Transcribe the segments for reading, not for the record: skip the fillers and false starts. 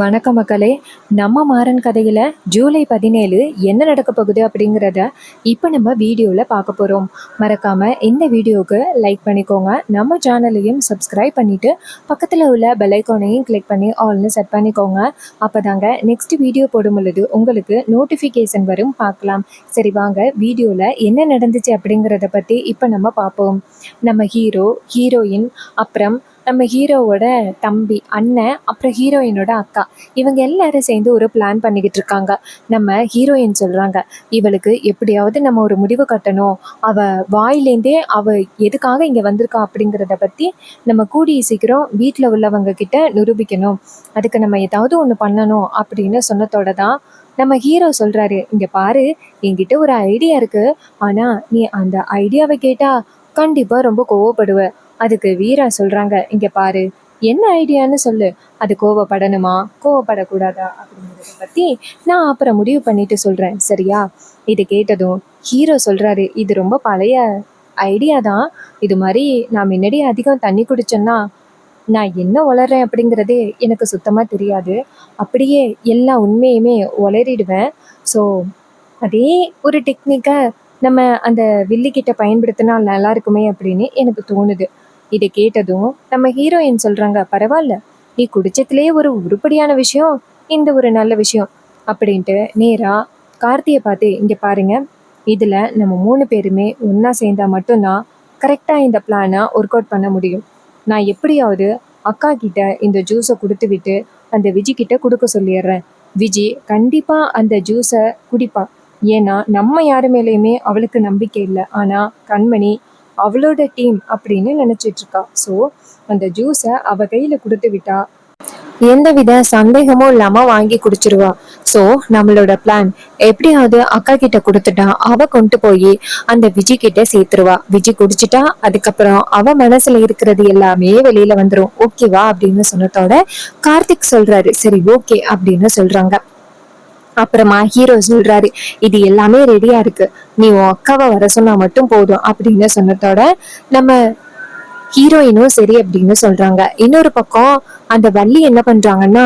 வணக்கம் மக்களே. நம்ம மாறன் கதையில் ஜூலை 17 என்ன நடக்க போகுது அப்படிங்கிறத இப்போ நம்ம வீடியோவில் பார்க்க போகிறோம். மறக்காமல் இந்த வீடியோவுக்கு லைக் பண்ணிக்கோங்க. நம்ம சேனலையும் சப்ஸ்கிரைப் பண்ணிவிட்டு பக்கத்தில் உள்ள பெல்லைக்கானையும் கிளிக் பண்ணி ஆல்னு செட் பண்ணிக்கோங்க. அப்போ தாங்க நெக்ஸ்ட் வீடியோ போடும் பொழுது உங்களுக்கு நோட்டிஃபிகேஷன் வரும். பார்க்கலாம். சரி வாங்க வீடியோவில் என்ன நடந்துச்சு அப்படிங்கிறத பற்றி இப்போ நம்ம பார்ப்போம். நம்ம ஹீரோயின், அப்புறம் நம்ம ஹீரோவோட தம்பி, அண்ணன், அப்புறம் ஹீரோயினோட அக்கா, இவங்க எல்லாரும் சேர்ந்து ஒரு பிளான் பண்ணிக்கிட்டு இருக்காங்க. நம்ம ஹீரோயின் சொல்கிறாங்க, இவளுக்கு எப்படியாவது நம்ம ஒரு முடிவு கட்டணும். வாயிலேருந்தே எதுக்காக இங்கே வந்திருக்கா அப்படிங்கிறத பற்றி நம்ம கூடிய சீக்கிரம் வீட்டில் உள்ளவங்க கிட்ட நிரூபிக்கணும். அதுக்கு நம்ம ஏதாவது ஒன்று பண்ணணும் அப்படின்னு சொன்னதோட தான் நம்ம ஹீரோ சொல்கிறாரு, இங்கே பாரு, என்கிட்ட ஒரு ஐடியா இருக்குது. ஆனால் நீ அந்த ஐடியாவை கேட்டால் கண்டிப்பாக ரொம்ப கோவப்படுவ. அதுக்கு வீரா சொல்கிறாங்க, இங்கே பாரு, என்ன ஐடியான்னு சொல்லு. அது கோவப்படணுமா கோவப்படக்கூடாதா அப்படிங்கிறத பற்றி நான் அப்புறம் முடிவு பண்ணிட்டு சொல்கிறேன், சரியா? இது கேட்டதும் ஹீரோ சொல்கிறாரு, இது ரொம்ப பழைய ஐடியா தான். இது மாதிரி நான் முன்னாடி அதிகம் தண்ணி குடிச்சேன்னா நான் என்ன உளறேன் அப்படிங்கிறதே எனக்கு சுத்தமாக தெரியாது. அப்படியே எல்லா உண்மையுமே உளறிடுவேன். ஸோ அதே ஒரு டெக்னிக்கை நம்ம அந்த வில்லிக்கிட்ட பயன்படுத்தினா நல்லா இருக்குமே அப்படின்னு எனக்கு தோணுது. இதை கேட்டதும் நம்ம ஹீரோயின் சொல்கிறாங்க, பரவாயில்ல, நீ குடிச்சதுலேயே ஒரு உருப்படியான விஷயம் இந்த ஒரு நல்ல விஷயம் அப்படின்ட்டு நேராக கார்த்தியை பார்த்து, இங்கே பாருங்க, இதில் நம்ம 3 பேருமே ஒன்றா சேர்ந்தால் மட்டும்தான் கரெக்டாக இந்த பிளானை ஒர்க் அவுட் பண்ண முடியும். நான் எப்படியாவது அக்கா கிட்ட இந்த ஜூஸை கொடுத்து விட்டு அந்த விஜி கிட்ட கொடுக்க சொல்லிடுறேன். விஜி கண்டிப்பாக அந்த ஜூஸை குடிப்பா. ஏன்னா நம்ம யாரு மேலேயுமே அவளுக்கு நம்பிக்கை இல்லை. ஆனால் கண்மணி அவளோட டீம் அப்படின்னு நினச்சிட்டு இருக்கா. ஸோ அந்த ஜூஸை அவ கையில் கொடுத்து விட்டா எந்தவித சந்தேகமும் இல்லாமல் வாங்கி குடிச்சிருவா. ஸோ நம்மளோட பிளான் எப்படியாவது அக்கா கிட்ட கொடுத்துட்டா அவ கொண்டு போய் அந்த விஜி கிட்ட சேர்த்துருவா. விஜி குடிச்சிட்டா அதுக்கப்புறம் அவ மனசுல இருக்கிறது எல்லாமே வெளியில வந்துடும். ஓகேவா அப்படின்னு சொன்னதோட கார்த்திக் சொல்றாரு, சரி ஓகே அப்படின்னு சொல்றாங்க. அப்புறமா ஹீரோ சொல்றாரு, இது எல்லாமே ரெடியா இருக்கு, நீ உன் அக்காவை வர சொன்னா மட்டும் போதும் அப்படின்னு சொன்னதோட நம்ம ஹீரோயினும் சரி அப்படின்னு சொல்றாங்க. இன்னொரு பக்கம் அந்த வள்ளி என்ன பண்றாங்கன்னா,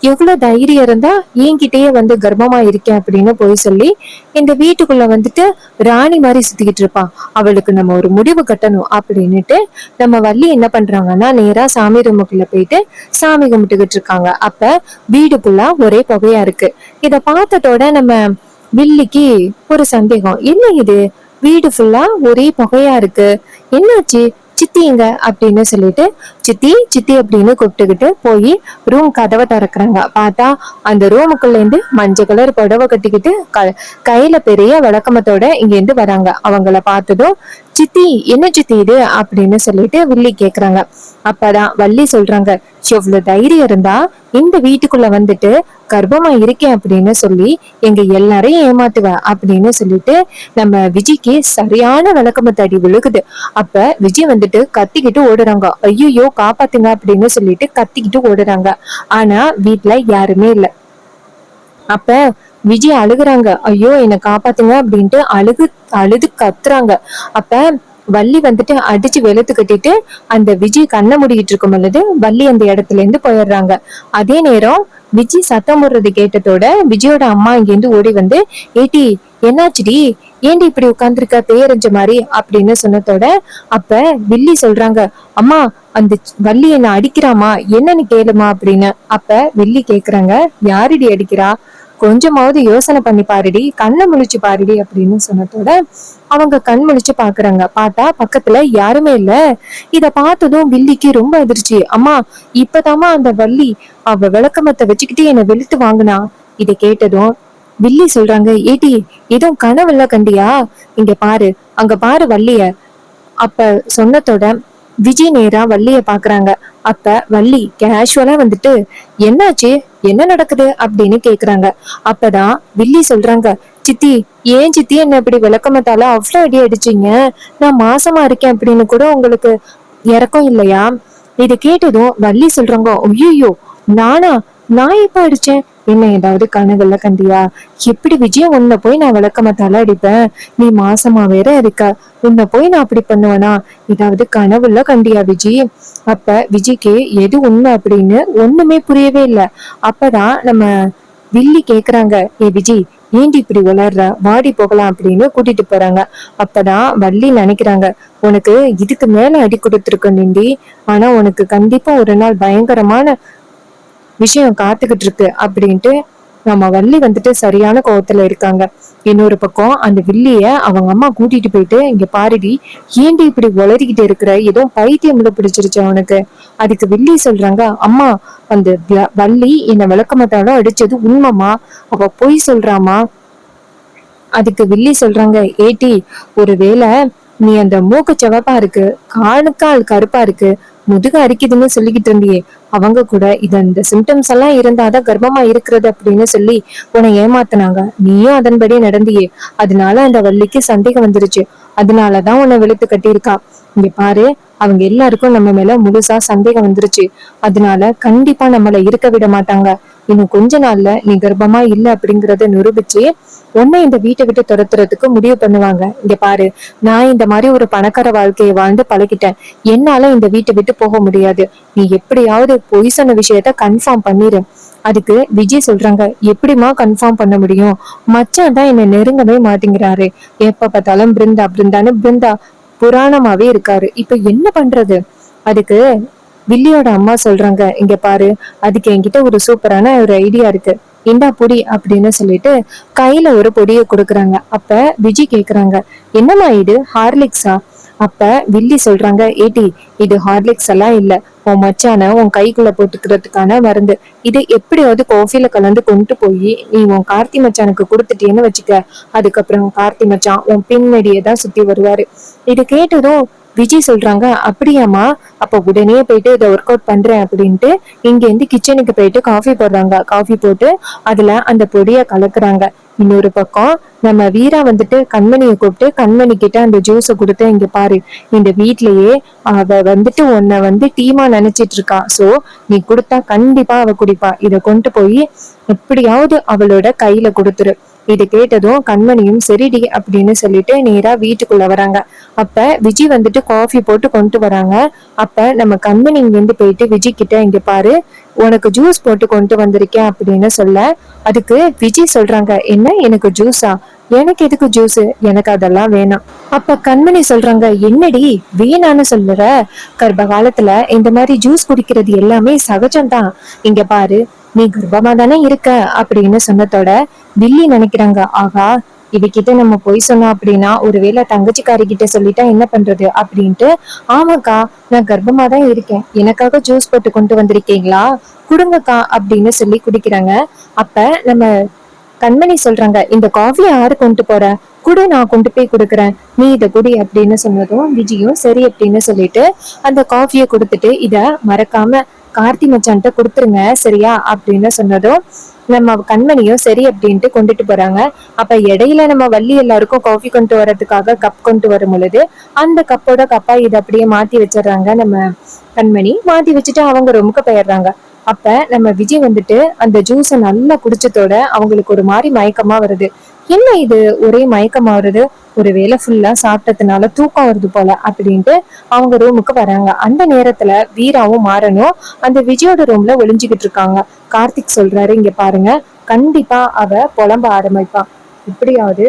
எவ்வளவு தைரியம் இருந்தா என்கிட்டயே வந்து கர்ப்பமா இருக்கேன் அப்படின்னு போய் சொல்லி இந்த வீட்டுக்குள்ள வந்துட்டு ராணி மாதிரி சுத்திக்கிட்டு இருப்பான். அவளுக்கு நம்ம ஒரு முடிவு கட்டணும் அப்படின்னுட்டு நம்ம வள்ளி என்ன பண்றாங்கன்னா, நேரா சாமி ரூமுக்குள்ள போயிட்டு சாமி கும்பிட்டுக்கிட்டு இருக்காங்க. அப்ப வீடுக்குள்ள ஒரே புகையா இருக்கு. இத பார்த்ததோட நம்ம வில்லிக்கு ஒரு சந்தேகம், என்ன இது, வீடு ஃபுல்லா ஒரே புகையா இருக்கு, என்னாச்சு, சித்திங்க அப்படின்னு சொல்லிட்டு சித்தி சித்தி அப்படின்னு கூப்பிட்டுக்கிட்டு போய் ரூம் கதவை திறக்கிறாங்க. பார்த்தா அந்த ரூமுக்குள்ள இருந்து மஞ்சள் கலர் புடவை கட்டிக்கிட்டு கையில பெரிய விளக்கமத்தோட இங்க இருந்து வராங்க. அவங்கள பார்த்ததும், சித்தி என்ன சித்தி இது அப்படின்னு சொல்லிட்டு வில்லி கேக்குறாங்க. அப்பதான் வள்ளி சொல்றாங்க, எவ்வளவு தைரியம் இருந்தா இந்த வீட்டுக்குள்ள வந்துட்டு கர்ப்பமா இருக்கேன் அப்படின்னு சொல்லி எங்க எல்லாரையும் ஏமாத்துவ அப்படின்னு சொல்லிட்டு நம்ம விஜய்க்கு சரியான விளக்கமத்தடி விழுகுது. அப்ப விஜய் வந்துட்டு கத்திக்கிட்டு ஓடுறாங்க, ஐயோ காப்பாத்துங்க அப்படின்னு சொல்லிட்டு கத்திக்கிட்டு ஓடுறாங்க. ஆனா வீட்டுல யாருமே இல்ல. அப்ப விஜய் அழுகுறாங்க, ஐயோ என்னை காப்பாத்துங்க அப்படின்ட்டு அழுது கத்துறாங்க. அப்ப வள்ளி வந்துட்டு அடிச்சு வெளுத்து கட்டிட்டு அந்த விஜய் கண்ணை மூடிக்கிட்டு இருக்கும் பொழுது வள்ளி அந்த இடத்துல இருந்து போயிடுறாங்க. அதே நேரம் விஜய் சத்தம் போடுறது கேட்டதோட விஜயோட அம்மா இங்கேருந்து ஓடி வந்து, ஏட்டி என்னாச்சுடி, ஏண்டி இப்படி உட்காந்துருக்க பேரஞ்ச மாதிரி அப்படின்னு சொன்னதோட அப்ப வில்லி சொல்றாங்க, அம்மா அந்த வள்ளி என்ன அடிக்கிறாமா, என்னன்னு கேளுமா அப்படின்னு. அப்ப வில்லி கேக்குறாங்க, யாருடி அடிக்கிறா, கொஞ்சமாவது யோசனை பண்ணி பாருடி, கண்ணை முழிச்சு பாருடி அப்படின்னு சொன்னதோட அவங்க கண் முழிச்சு பாக்குறாங்க. பார்த்தா பக்கத்துல யாருமே இல்ல. இத பார்த்ததும் வில்லிக்கு ரொம்ப அதிர்ச்சி. அம்மா இப்பதாமா அந்த வள்ளி அவ விளக்கமத்தை வச்சுக்கிட்டு என்னை வெளுத்து வாங்கினா. இதை கேட்டதும் வில்லி சொல்றாங்க, ஏடி எதுவும் கனவுல கண்டியா, இங்க பாரு, அங்க பாரு வள்ளிய. அப்ப சொன்னதோட விஜய் நேரா வள்ளிய பாக்குறாங்க. அப்ப வள்ளி கேஷுவலா வந்துட்டு, என்னாச்சு, என்ன நடக்குது அப்படின்னு கேக்குறாங்க. அப்பதான் வில்லி சொல்றாங்க, சித்தி ஏன் சித்தி என்ன இப்படி விளக்கமத்தால அவ்வளவு அடி அடிச்சீங்க, நான் மாசமா இருக்கேன் அப்படின்னு கூட உங்களுக்கு இறக்கம் இல்லையா? இதை கேட்டதும் வள்ளி சொல்றாங்க, ஐயோ நானா, நான் எப்ப அடிச்சேன், என்ன ஏதாவது கனவுல கண்டியா? எப்படி விஜய் உன்னை போய் நான் விளக்கமாத்தால அடிப்பேன்? நீ மாசமா வேற இருக்க, உன்னை போய் நான் அப்படி பண்ணுவேனா? ஏதாவது கனவுல கண்டியா விஜய்? அப்ப விஜய்க்கு எது உண்மை அப்படின்னு ஒண்ணுமே புரியவே இல்லை. அப்பதான் நம்ம வில்லி கேக்குறாங்க, ஏ விஜய், ஏண்டி இப்படி உளர்ற, வாடி போகலாம் அப்படின்னு கூட்டிட்டு போறாங்க. அப்பதான் வள்ளி நினைக்கிறாங்க, உனக்கு இதுக்கு மேல அடி கொடுத்துருக்கணுண்டி, ஆனா உனக்கு கண்டிப்பா ஒரு நாள் பயங்கரமான விஷயம் காத்துக்கிட்டு இருக்கு அப்படின்ட்டு நம்ம வள்ளி வந்துட்டு சரியான கோவத்துல இருக்காங்க. இன்னொரு பக்கம் அந்த வில்லிய அவங்க அம்மா கூட்டிட்டு போயிட்டு, இங்க பாருடி, ஏண்டி இப்படி உளறிக்கிட்டு இருக்கிற, ஏதோ பைத்தியம் பிடிச்சிருச்சு அவனுக்கு. அதுக்கு வில்லி சொல்றாங்க, அம்மா, அந்த வள்ளி என்ன விளக்கமாத்தாலும் அடிச்சது உண்மைமா, அவ பொய் சொல்றாமா. அதுக்கு வில்லி சொல்றாங்க, ஏட்டி, ஒருவேளை நீ அந்த மூக்கு செவப்பா இருக்கு, காலுக்கால் கருப்பா இருக்கு, முதுகு அரிக்குதுன்னு சொல்லிக்கிட்டு இருந்தியே, அவங்க கூட இந்த சிம்டம்ஸ் எல்லாம் இருந்தாதான் கர்ப்பமா இருக்கிறது அப்படின்னு சொல்லி உன்னை ஏமாத்தினாங்க. நீயும் அதன்படி நடந்தியே, அதனால அந்த வள்ளிக்கு சந்தேகம் வந்துருச்சு. அதனாலதான் உன்னை வெளுத்து கட்டியிருக்கா. இங்க பாரு, அவங்க எல்லாருக்கும் நம்ம மேல முழுசா சந்தேகம் வந்துருச்சு. அதனால கண்டிப்பா நம்மள இருக்க விட மாட்டாங்க. இன்னும் கொஞ்ச நாள்ல நீ கர்ப்பமா இல்ல அப்படிங்கறத நிரூபிச்சு உன்னை இந்த வீட்டை விட்டு துரத்துறதுக்கு முடிவு பண்ணுவாங்க. இங்க பாரு, நான் இந்த மாதிரி ஒரு பணக்கார வாழ்க்கையை வாழ்ந்து பழகிட்டேன். என்னால இந்த வீட்டை விட்டு போக முடியாது. நீ எப்படியாவது பொய் சொன்ன விஷயத்த கன்ஃபார்ம் பண்ணிரு. அதுக்கு விஜய் சொல்றாங்க, எப்படிமா கன்ஃபார்ம் பண்ண முடியும்? மச்சான் தான் என்ன நெருங்கவே மாட்டேங்கிறாரு. எப்ப பார்த்தாலும் பிருந்தா பிருந்தான்னு பிருந்தா புராணமாவே இருக்காரு. இப்ப என்ன பண்றது? அதுக்கு வில்லியோட அம்மா சொல்றாங்க, இங்க பாரு, அதுக்கு என்கிட்ட ஒரு சூப்பரான ஒரு ஐடியா இருக்கு. இந்தா பொடி அப்படின்னு சொல்லிட்டு கையில ஒரு பொடியை கொடுக்குறாங்க. அப்ப விஜய் கேக்குறாங்க, என்னம்மா இது, ஹார்லிக்ஸா? அப்ப வில்லி சொல்றாங்க, ஏட்டி, இது ஹார்லிக்ஸ் எல்லாம் இல்ல, உன் மச்சான உன் கைக்குள்ள போட்டுக்கிறதுக்கான மருந்து. இது எப்படியாவது காஃபில கலந்து கொண்டு போய் நீ உன் கார்த்தி மச்சானுக்கு கொடுத்துட்டேன்னு வச்சுக்க, அதுக்கப்புறம் கார்த்தி மச்சான் உன் பின்னடியே தான் சுத்தி வருவாரு. இது கேட்டதும் விஜய் சொல்றாங்க, அப்படியாமா, அப்ப உடனே போயிட்டு இதை ஒர்க் அவுட் பண்றேன் அப்படின்ட்டு இங்க இருந்து கிச்சனுக்கு போயிட்டு காஃபி போடுறாங்க. காஃபி போட்டு அதுல அந்த பொடியை கலக்குறாங்க. இன்னொரு பக்கம் நம்ம வீரா வந்துட்டு கண்மணியை கூப்பிட்டு கண்மணி கிட்ட அந்த ஜூஸை கொடுத்து, இங்க பாரு, இந்த வீட்லயே அவ வந்துட்டு உன்னை டீமா நினைச்சிட்டு இருக்கா. சோ நீ கொடுத்தா கண்டிப்பா அவ குடிப்பா. இத கொண்டு போய் எப்படியாவது அவளோட கையில கொடுத்துரு. இது கேட்டதும் கண்மணியும் சரிடி அப்படின்னு சொல்லிட்டு நேரா வீட்டுக்குள்ள வராங்க. அப்ப விஜய் வந்துட்டு காஃபி போட்டு கொண்டு வராங்க. அப்ப நம்ம கண்மணி இங்கிருந்து போயிட்டு விஜய் கிட்ட, இங்க பாரு, உனக்கு ஜூஸ் போட்டு கொண்டு வந்திருக்கேன் அப்படின்னு சொல்ல, அதுக்கு விஜய் சொல்றாங்க, என்ன எனக்கு ஜூஸா? எனக்கு எதுக்கு ஜூஸ்? எனக்கு அதெல்லாம் வேணாம். அப்ப கண்மணி சொல்றாங்க, என்னடி வேணான்னு சொல்லுற? கர்ப்ப காலத்துல இந்த மாதிரி ஜூஸ் குடிக்கிறது எல்லாமே சகஜம்தான். இங்க பாரு, நீ கர்ப்பமா தானே இருக்க அப்படின்னு சொன்னதோட வில்லி நினைக்கிறாங்க, ஆகா, இவகிட்ட நம்ம போய் சொன்னோம் அப்படின்னா ஒருவேளை தங்கச்சிக்காரி கிட்ட சொல்லிட்டா என்ன பண்றது அப்படின்ட்டு, ஆமாக்கா, நான் கர்ப்பமா தான் இருக்கேன், எனக்காக ஜூஸ் போட்டு கொண்டு வந்திருக்கீங்களா, குடுங்கக்கா அப்படின்னு சொல்லி குடிக்கிறாங்க. அப்ப நம்ம கண்மணி சொல்றாங்க, இந்த காஃபியை யாரு கொண்டு போற, குடு, நான் கொண்டு போய் கொடுக்குறேன், நீ இதை குடி அப்படின்னு சொன்னதும் விஜயும் சரி அப்படின்னு சொல்லிட்டு அந்த காஃபியை கொடுத்துட்டு, இத மறக்காம கார்த்தி மச்சான்ட்ட கொடுத்துருங்க சரியா அப்படின்னு சொன்னதும் நம்ம கண்மணியும் சரி அப்படின்ட்டு கொண்டுட்டு போறாங்க. அப்ப இடையில நம்ம வள்ளி எல்லாருக்கும் காஃபி கொண்டு வர்றதுக்காக கப் கொண்டு வரும் பொழுது அந்த கப்போட கப்பா இதை அப்படியே மாத்தி வச்சிடுறாங்க. நம்ம கண்மணி மாத்தி வச்சுட்டு அவங்க ரூமுக்கு போயிடுறாங்க. அப்ப நம்ம விஜய் வந்துட்டு அந்த ஜூஸை நல்லா குடிச்சதோட அவங்களுக்கு ஒரு மாதிரி மயக்கமா வருது. என்ன இது ஒரே மயக்கமா வருது, ஒருவேளை ஃபுல்லா சாப்பிட்டதுனால தூக்கம் வருது போல அப்படின்ட்டு அவங்க ரூமுக்கு வராங்க. அந்த நேரத்துல வீராவும் மாறனும் அந்த விஜயோட ரூம்ல ஒளிஞ்சுக்கிட்டு இருக்காங்க. கார்த்திக் சொல்றாரு, இங்க பாருங்க, கண்டிப்பா அவ புலம்ப ஆரம்பிப்பா, இப்படியாவது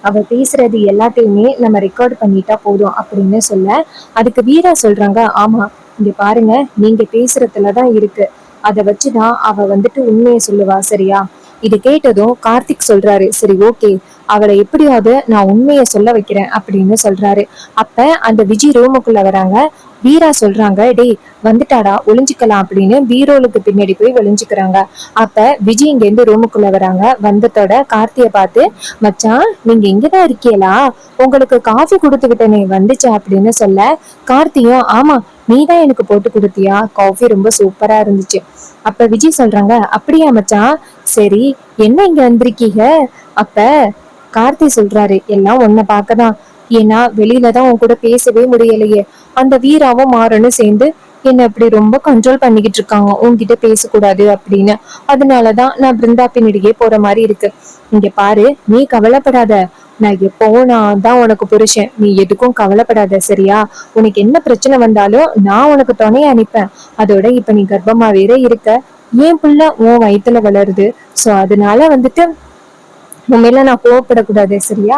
அவ பேசுறது எல்லாத்தையுமே நம்ம ரெக்கார்ட் பண்ணிட்டா போதும் அப்படின்னு சொல்ல, அதுக்கு வீரா சொல்றாங்க, ஆமா, இங்க பாருங்க, நீங்க பேசுறதுலதான் இருக்கு, அதை வச்சுதான் அவ உண்மையை சொல்லுவா சரியா? இது கேட்டதும் கார்த்திக் சொல்றாரு, சரி ஓகே, அவளை எப்படியாவது நான் உண்மையை சொல்ல வைக்கிறேன் அப்படின்னு சொல்றாரு. அப்ப அந்த விஜய் ரூமுக்குள்ள வராங்க. வீரா சொல்றாங்க, டேய் வந்துட்டாடா, ஒளிஞ்சுக்கலாம் அப்படின்னு பீரோலுக்கு பின்னாடி போய் ஒளிஞ்சுக்கிறாங்க. அப்ப விஜய் இங்க இருந்து ரூமுக்குள்ள வராங்க. வந்ததோட கார்த்திய பார்த்து, மச்சான், நீங்க இங்கதான் இருக்கீங்களா, உங்களுக்கு காஃபி கொடுத்து விட்டனே வந்துச்சா அப்படின்னு சொல்ல, கார்த்தியும், ஆமா, நீதான் எனக்கு போட்டு கொடுத்தியா, காஃபி ரொம்ப சூப்பரா இருந்துச்சு. அப்ப விஜய் சொல்றாங்க, அப்படியா மச்சான், சரி, என்ன இங்க வந்திருக்கீங்க? அப்ப கார்த்தி சொல்றாரு, எல்லாம் உன்னை பார்க்கதான், ஏன்னா வெளியில தான் உன் கூட பேசவே முடியலையே, அந்த வீராவும் மாறனும் சேர்ந்து என்ன இப்படி ரொம்ப கண்ட்ரோல் பண்ணிக்கிட்டு இருக்காங்க, உன்கிட்ட பேசக்கூடாது அப்படின்னு. அதனாலதான் நான் பிருந்தா பின்னாடியே போற மாதிரி இருக்கு. இங்க பாரு, நீ கவலைப்படாத. நான் எப்பவும் நான் தான் உனக்கு புருஷன், நீ எதுக்கும் கவலைப்படாத சரியா? உனக்கு என்ன பிரச்சனை வந்தாலும் நான் உனக்கு துணையா நிப்பேன். அதோட இப்ப நீ கர்ப்பமா வேற இருக்க, என் புள்ள உன் வயித்துல வளருது. சோ அதனால வந்துட்டு உண்மையில நான் கோவப்படக்கூடாது சரியா?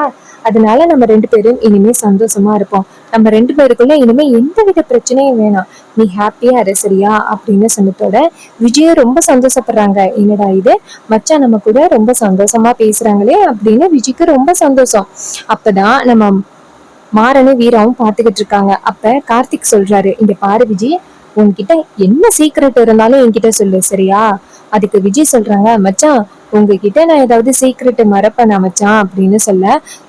அதனால நம்ம 2 பேரும் இனிமே சந்தோஷமா இருப்போம். நம்ம 2 பேருக்குள்ள இனிமே எந்தவித பிரச்சனையும் வேணாம். நீ ஹாப்பியா இரு சரியா? அப்படின்னு சொன்னதோட விஜய் ரொம்ப சந்தோஷப்படுறாங்க. என்னடா இது, மச்சான் நம்ம கூட ரொம்ப சந்தோஷமா பேசுறாங்களே அப்படின்னு விஜய்க்கு ரொம்ப சந்தோஷம். அப்பதான் நம்ம மாறனும் வீராவும் பாத்துக்கிட்டு இருக்காங்க. அப்ப கார்த்திக் சொல்றாரு, இங்க பாரு விஜய், உன்கிட்ட என்ன சீக்ரெட் இருந்தாலும் என்கிட்ட சொல்லு சரியா? அதுக்கு விஜய் சொல்றாங்க, மச்சான் உங்ககிட்ட நான் ஏதாவது சீக்ரெட் மறப்பேனா மச்சான் அப்படின்னு சொல்ல,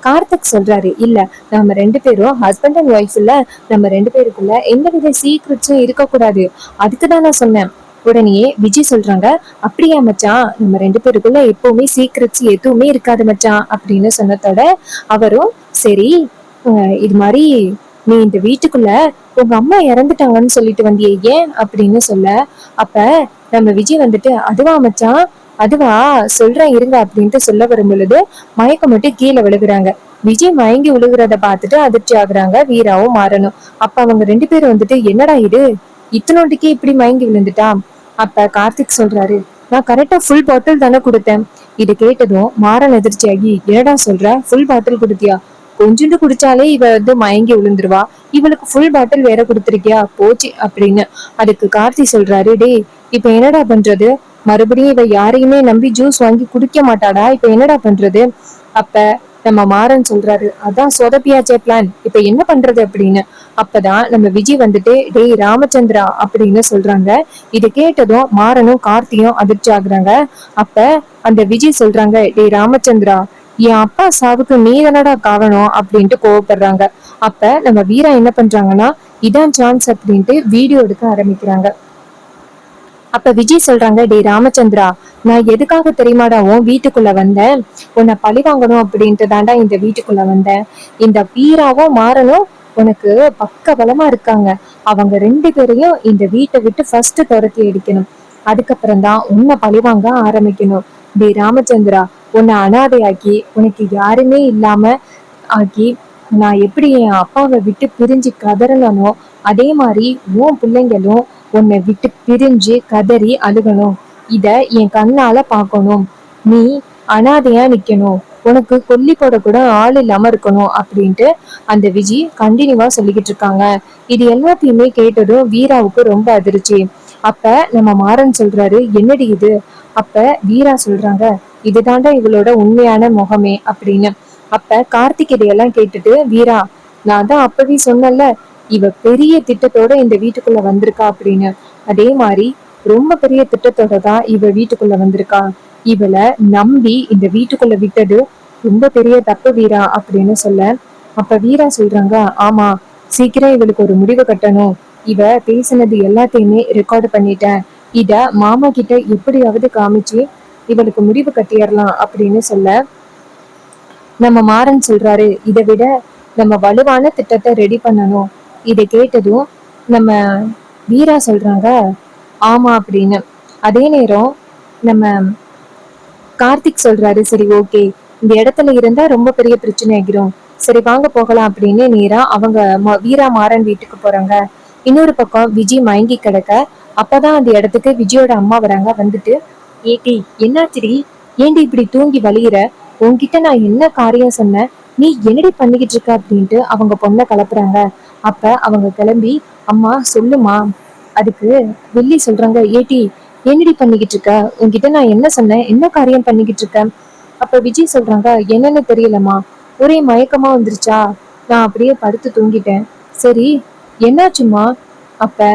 கார்த்திக் சொல்றாரு, இல்ல நம்ம 2 பேரும் ஹஸ்பண்ட் அண்ட் ஒய்ஃப் இல்ல, நம்ம 2 பேருக்குள்ள எந்தவித சீக்ரெட்ஸும் இருக்கக்கூடாது, அதுக்குதான் நான் சொன்னேன். உடனே விஜய் சொல்றாங்க, அப்படியா மச்சான், நம்ம 2 பேருக்குள்ள எப்பவுமே சீக்ரெட்ஸ் எதுவுமே இருக்காது மச்சான் அப்படின்னு சொன்னதோட அவரும் சரி, இது மாதிரி நீ இந்த வீட்டுக்குள்ள உங்க அம்மா இறந்துட்டாங்கன்னு சொல்லிட்டு வந்தியே ஏன் அப்படின்னு சொல்ல, அப்ப நம்ம விஜய் வந்துட்டு அதுவா மச்சான், அதுவா சொல்றேன் இருங்க அப்படின்ட்டு சொல்ல வரும் பொழுது மயக்கம் மட்டும் கீழே விழுகுறாங்க. விஜய் மயங்கி விழுகிறத பார்த்துட்டு அதிர்ச்சி ஆகுறாங்க வீராவும் மாறனும். அப்ப அவங்க 2 பேரும் வந்துட்டு என்னடா இது, இத்தனோண்டுக்கே இப்படி மயங்கி விழுந்துட்டா? அப்ப கார்த்திக் சொல்றாரு, நான் கரெக்டா ஃபுல் பாட்டில் தானே கொடுத்தேன். இது கேட்டதும் மாறன் எதிர்ச்சியாகி, என்னடா சொல்ற, ஃபுல் பாட்டில் கொடுத்தியா? கொஞ்சோண்டு குடிச்சாலே இவ வந்து மயங்கி விழுந்துருவா, இவளுக்கு ஃபுல் பாட்டில் வேற கொடுத்துருக்கியா, போச்சு அப்படின்னு. அதுக்கு கார்த்தி சொல்றாரு, டேய் இப்ப என்னடா பண்றது, மறுபடியும் இவ யாரையுமே நம்பி ஜூஸ் வாங்கி குடிக்க மாட்டாடா, இப்ப என்னடா பண்றது? அப்ப நம்ம மாறன் சொல்றாரு, அதான் சொதப்பியாச்சே பிளான், இப்ப என்ன பண்றது அப்படின்னு. அப்பதான் நம்ம விஜய் வந்துட்டு, டேய் ராமச்சந்திரா அப்படின்னு சொல்றாங்க. இதை கேட்டதும் மாறனும் கார்த்தியும் அதிர்ச்சி ஆகுறாங்க. அப்ப அந்த விஜய் சொல்றாங்க, டேய் ராமச்சந்திரா, என் அப்பா சாவுக்கு நீ தானடா காரணம் அப்படின்ட்டு கோவப்படுறாங்க. அப்ப நம்ம வீரா என்ன பண்றாங்கன்னா, இதான் சான்ஸ் அப்படின்ட்டு வீடியோ எடுக்க ஆரம்பிக்கிறாங்க. அப்ப விஜய் சொல்றாங்க, டே ராமச்சந்திரா, நான் எதுக்காக தெரியுமாடா உன் வீட்டுக்குள்ள வந்தேன், உன்னை பழி வாங்கணும் அப்படின்ட்டு தாண்டா இந்த வீட்டுக்குள்ள வந்தேன். இந்த வீராவும் மாறனும் உனக்கு பக்க பலமா இருக்காங்க, அவங்க 2 பேரையும் இந்த வீட்டை விட்டு ஃபர்ஸ்ட் துரத்தி அடிக்கணும், அதுக்கப்புறம் தான் உன்னை பழிவாங்க ஆரம்பிக்கணும். டே ராமச்சந்திரா, உன்னை அனாதையாக்கி உனக்கு யாருமே இல்லாம ஆக்கி நான் எப்படி என் அப்பாவை விட்டு பிரிஞ்சு கதறனோ, அதே மாதிரி உன் பிள்ளைங்களும் உன்னை விட்டு பிரிஞ்சு கதறி அழுகணும். இத என் கண்ணால பார்க்கணும். நீ அனாதையா நிக்கணும், உனக்கு கொல்லி போட கூட ஆள் இல்லாம இருக்கணும் அப்படின்ட்டு அந்த விஜய் கண்டினியூவா சொல்லிக்கிட்டு இருக்காங்க. இது எல்லாத்தையுமே கேட்டதும் வீராவுக்கு ரொம்ப அதிர்ச்சி. அப்ப நம்ம மாறன் சொல்றாரு, என்னடி இது? அப்ப வீரா சொல்றாங்க, இதுதாண்டா இவளோட உண்மையான முகமே அப்படின்னு. அப்ப கார்த்திக் இதையெல்லாம் கேட்டுட்டு, வீரா, நான் தான் அப்பவே சொன்னல, இவ பெரிய திட்டத்தோட இந்த வீட்டுக்குள்ள வந்திருக்கா அப்படின்னு. அதே மாதிரி ரொம்ப பெரிய திட்டத்தோட தான் இவ வீட்டுக்குள்ள வந்திருக்கா. இவளை நம்பி இந்த வீட்டுக்குள்ள விட்டது ரொம்ப பெரிய தப்பு வீரா அப்படின்னு சொல்ல, அப்ப வீரா சொல்றாங்க, ஆமா, சீக்கிரம் இவளுக்கு ஒரு முடிவு கட்டணும். இவ பேசினது எல்லாத்தையுமே ரெக்கார்டு பண்ணிட்டேன். இத மாமா கிட்ட எப்படியாவது காமிச்சு இவளுக்கு முடிவு கட்டிடலாம் அப்படின்னு சொல்ல, நம்ம மாறன் சொல்றாரு, இதை விட நம்ம வலுவான திட்டத்தை ரெடி பண்ணணும். இதை கேட்டதும் நம்ம வீரா சொல்றாங்க, ஆமா அப்படின்னு. அதே நேரம் நம்ம கார்த்திக் சொல்றாரு, சரி ஓகே, இந்த இடத்துல இருந்தா ரொம்ப பெரிய பிரச்சனை ஆகிரும், சரி வாங்க போகலாம் அப்படின்னு நேரா அவங்க வீரா மாறன் வீட்டுக்கு போறாங்க. இன்னொரு பக்கம் விஜய் மயங்கி கிடக்க, அப்பதான் அந்த இடத்துக்கு விஜயோட அம்மா வராங்க. வந்துட்டு, ஏடி என்னாச்சுடி, ஏண்டி இப்படி தூங்கி வலியுற, உன்கிட்ட நான் என்ன காரியம் சொன்னேன், நீ என்னடி பண்ணிக்கிட்டு இருக்க அப்படின்ட்டு அவங்க பொண்ணை கிளப்புறாங்க. அப்ப அவங்க கிளம்பி, அம்மா சொல்லுமா. அதுக்கு வில்லி சொல்றாங்க, ஏடி என்னடி பண்ணிக்கிட்டு இருக்க, உன்கிட்ட நான் என்ன சொன்னேன், என்ன காரியம் பண்ணிக்கிட்டு இருக்க? அப்ப விஜய் சொல்றாங்க, என்னன்னு தெரியலம்மா, ஒரே மயக்கமா வந்துருச்சா, நான் அப்படியே படுத்து தூங்கிட்டேன். சரி என்னாச்சுமா? அப்ப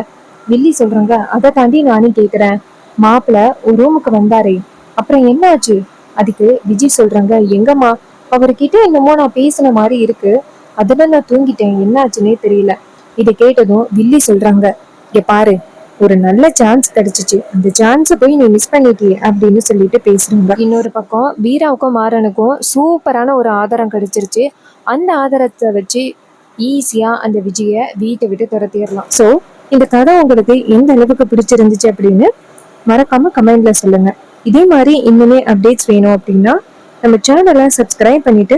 வில்லி சொல்றாங்க, அதை தாண்டி நானும் கேக்குறேன், மாப்பிள்ள ஒரு ரூமுக்கு வந்தாரே, அப்புறம் என்ன ஆச்சு? அதுக்கு விஜய் சொல்றாங்க, எங்கம்மா, அவர்கிட்ட என்னமோ நான் பேசின மாதிரி இருக்கு, அதெல்லாம் நான் தூங்கிட்டேன், என்ன ஆச்சுன்னே தெரியல. இதை கேட்டதும் வில்லி சொல்றாங்க, இங்க பாரு, ஒரு நல்ல சான்ஸ் கிடைச்சிச்சு, அந்த சான்ஸை போய் நீ மிஸ் பண்ணிட்டியே அப்படின்னு சொல்லிட்டு பேசுறாங்க. இன்னொரு பக்கம் வீராவுக்கும் மாறனுக்கும் சூப்பரான ஒரு ஆதாரம் கிடைச்சிருச்சு. அந்த ஆதாரத்தை வச்சு ஈஸியா அந்த விஜய வீட்டை விட்டு துரத்திடலாம். ஸோ இந்த கதை உங்களுக்கு எந்த அளவுக்கு பிடிச்சிருந்துச்சு அப்படின்னு மறக்காம கமெண்ட்ல சொல்லுங்க. இதே மாதிரி இன்னுமே அப்டேட்ஸ் வேணும் அப்படின்னா நம்ம சேனலை சப்ஸ்கிரைப் பண்ணிட்டு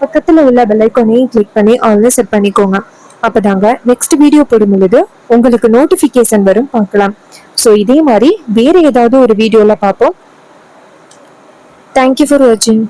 பக்கத்துல உள்ள பெல் ஐக்கானையும் கிளிக் பண்ணி ஆல்ல செட் பண்ணிக்கோங்க. அப்பதாங்க நெக்ஸ்ட் வீடியோ போடும் பொழுது உங்களுக்கு நோட்டிபிகேஷன் வரும், பார்க்கலாம். ஸோ இதே மாதிரி வேற ஏதாவது ஒரு வீடியோல பார்ப்போம். தேங்க்யூ ஃபார் வாட்சிங்.